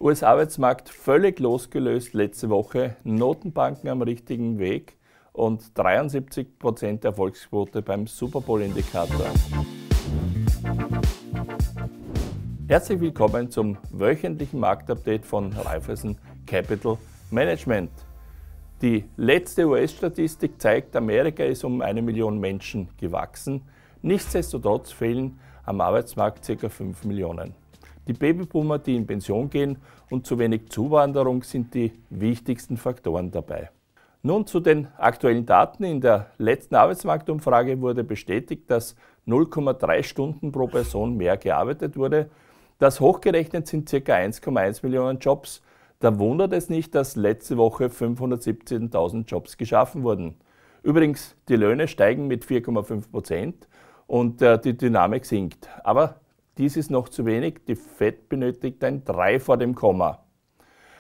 US-Arbeitsmarkt völlig losgelöst letzte Woche, Notenbanken am richtigen Weg und 73% Erfolgsquote beim Super Bowl-Indikator. Herzlich willkommen zum wöchentlichen Marktupdate von Raiffeisen Capital Management. Die letzte US-Statistik zeigt, Amerika ist um 1 Million Menschen gewachsen. Nichtsdestotrotz fehlen am Arbeitsmarkt ca. 5 Millionen. Die Babyboomer, die in Pension gehen, und zu wenig Zuwanderung sind die wichtigsten Faktoren dabei. Nun zu den aktuellen Daten. In der letzten Arbeitsmarktumfrage wurde bestätigt, dass 0,3 Stunden pro Person mehr gearbeitet wurde. Das hochgerechnet sind ca. 1,1 Millionen Jobs. Da wundert es nicht, dass letzte Woche 517.000 Jobs geschaffen wurden. Übrigens, die Löhne steigen mit 4,5% und die Dynamik sinkt. Aber dies ist noch zu wenig, die FED benötigt ein 3 vor dem Komma.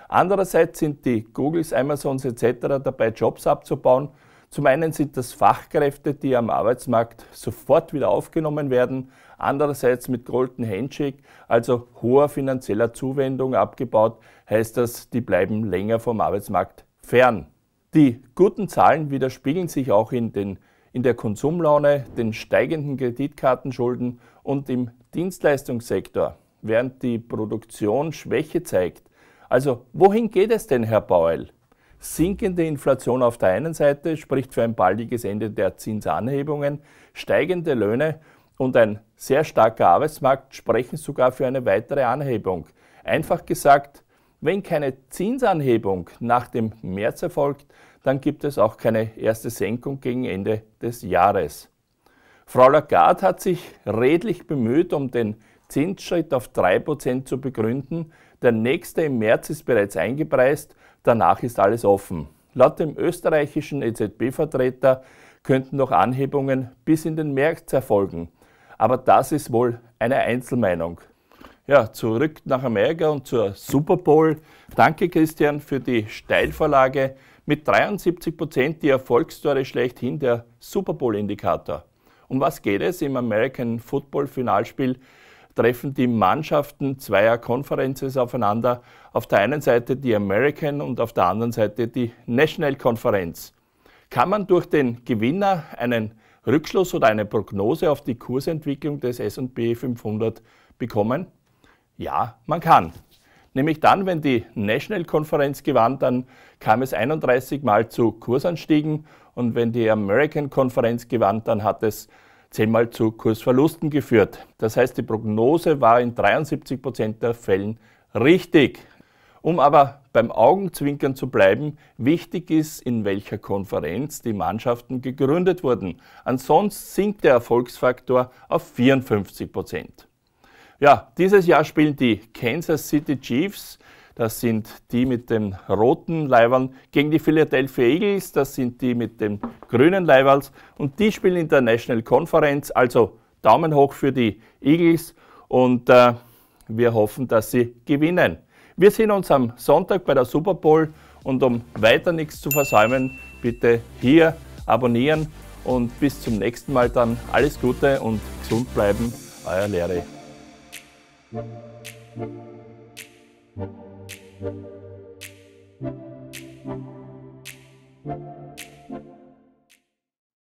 Andererseits sind die Googles, Amazons etc. dabei, Jobs abzubauen. Zum einen sind das Fachkräfte, die am Arbeitsmarkt sofort wieder aufgenommen werden, andererseits mit Golden Handshake, also hoher finanzieller Zuwendung abgebaut, heißt das, die bleiben länger vom Arbeitsmarkt fern. Die guten Zahlen widerspiegeln sich auch in der Konsumlaune, den steigenden Kreditkartenschulden und im Dienstleistungssektor, während die Produktion Schwäche zeigt. Also wohin geht es denn, Herr Powell? Sinkende Inflation auf der einen Seite spricht für ein baldiges Ende der Zinsanhebungen, steigende Löhne und ein sehr starker Arbeitsmarkt sprechen sogar für eine weitere Anhebung. Einfach gesagt, wenn keine Zinsanhebung nach dem März erfolgt, dann gibt es auch keine erste Senkung gegen Ende des Jahres. Frau Lagarde hat sich redlich bemüht, um den Zinsschritt auf 3% zu begründen. Der nächste im März ist bereits eingepreist, danach ist alles offen. Laut dem österreichischen EZB-Vertreter könnten noch Anhebungen bis in den März erfolgen. Aber das ist wohl eine Einzelmeinung. Ja, zurück nach Amerika und zur Super Bowl. Danke Christian für die Steilvorlage. Mit 73% die Erfolgsstory schlechthin, der Super Bowl-Indikator. Um was geht es? Im American Football Finalspiel treffen die Mannschaften zweier Conferences aufeinander. Auf der einen Seite die American und auf der anderen Seite die National Conference. Kann man durch den Gewinner einen Rückschluss oder eine Prognose auf die Kursentwicklung des S&P 500 bekommen? Ja, man kann. Nämlich dann, wenn die National Conference gewann, dann kam es 31 Mal zu Kursanstiegen und wenn die American Conference gewann, dann hat es 10 Mal zu Kursverlusten geführt. Das heißt, die Prognose war in 73% der Fällen richtig. Um aber beim Augenzwinkern zu bleiben, wichtig ist, in welcher Konferenz die Mannschaften gegründet wurden. Ansonsten sinkt der Erfolgsfaktor auf 54%. Ja, dieses Jahr spielen die Kansas City Chiefs, das sind die mit den roten Leiberln, gegen die Philadelphia Eagles, das sind die mit den grünen Leiberln, und die spielen in der National Conference, also Daumen hoch für die Eagles und wir hoffen, dass sie gewinnen. Wir sehen uns am Sonntag bei der Super Bowl und um weiter nichts zu versäumen, bitte hier abonnieren und bis zum nächsten Mal dann alles Gute und gesund bleiben, euer Larry. Thank you.